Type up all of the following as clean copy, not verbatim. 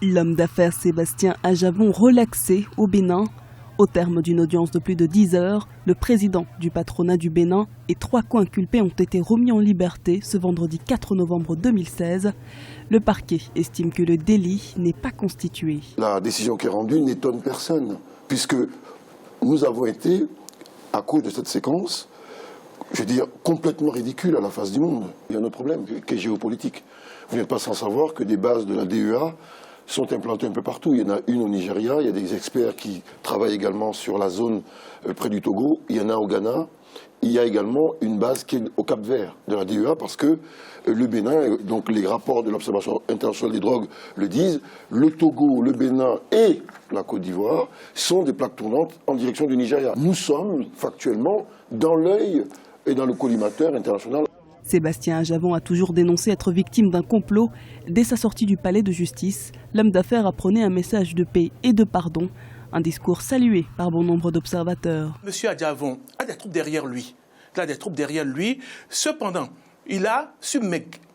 L'homme d'affaires Sébastien Ajavon relaxé au Bénin. Au terme d'une audience de plus de 10 heures, le président du patronat du Bénin et 3 co-inculpés ont été remis en liberté ce vendredi 4 novembre 2016. Le parquet estime que le délit n'est pas constitué. La décision qui est rendue n'étonne personne, puisque nous avons été, à cause de cette séquence, je veux dire, complètement ridicule à la face du monde. Il y a un autre problème qui est géopolitique. Vous n'êtes pas sans savoir que des bases de la DEA sont implantées un peu partout. Il y en a une au Nigeria, il y a des experts qui travaillent également sur la zone près du Togo, il y en a au Ghana. Il y a également une base qui est au Cap-Vert de la DEA parce que le Bénin, donc les rapports de l'Observation internationale des drogues le disent, le Togo, le Bénin et la Côte d'Ivoire sont des plaques tournantes en direction du Nigeria. Nous sommes factuellement dans l'œil et dans le collimateur international. Sébastien Ajavon a toujours dénoncé être victime d'un complot. Dès sa sortie du palais de justice, l'homme d'affaires a prôné un message de paix et de pardon. Un discours salué par bon nombre d'observateurs. Monsieur Ajavon a des troupes derrière lui. Cependant, il a su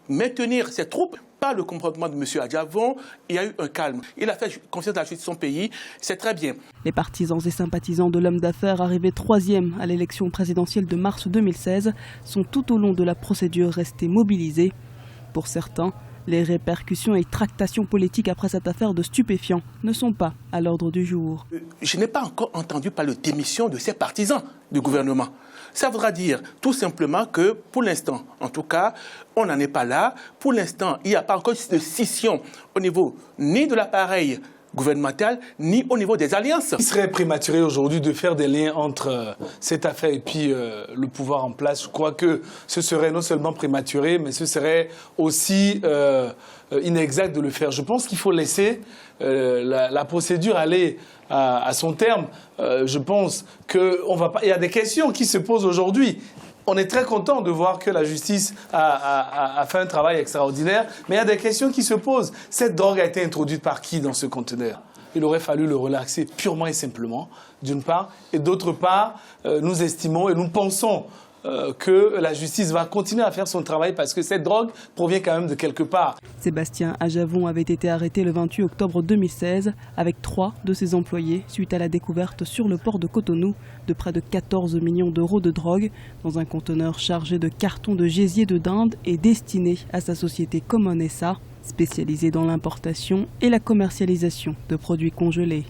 maintenir ses troupes. Par le comportement de monsieur Ajavon, il y a eu un calme. Il a fait confiance à la justice de son pays, c'est très bien. Les partisans et sympathisants de l'homme d'affaires arrivé 3e à l'élection présidentielle de mars 2016 sont tout au long de la procédure restés mobilisés. Pour certains, les répercussions et tractations politiques après cette affaire de stupéfiants ne sont pas à l'ordre du jour. Je n'ai pas encore entendu parler de démission de ces partisans du gouvernement. Ça voudra dire tout simplement que pour l'instant, en tout cas, on n'en est pas là. Pour l'instant, il n'y a pas encore de scission au niveau ni de l'appareil gouvernemental, ni au niveau des alliances. Il serait prématuré aujourd'hui de faire des liens entre cette affaire et puis le pouvoir en place. Je crois que ce serait non seulement prématuré, mais ce serait aussi inexact de le faire. Je pense qu'il faut laisser la procédure aller à son terme. Je pense qu'il y a des questions qui se posent aujourd'hui. On est très content de voir que la justice a fait un travail extraordinaire, mais il y a des questions qui se posent. Cette drogue a été introduite par qui dans ce conteneur? Il aurait fallu le relaxer purement et simplement, d'une part. Et d'autre part, nous estimons et nous pensons que la justice va continuer à faire son travail parce que cette drogue provient quand même de quelque part. Sébastien Ajavon avait été arrêté le 28 octobre 2016 avec 3 de ses employés suite à la découverte sur le port de Cotonou de près de 14 millions d'euros de drogue dans un conteneur chargé de cartons de gésier de dinde et destiné à sa société Common SA, spécialisée dans l'importation et la commercialisation de produits congelés.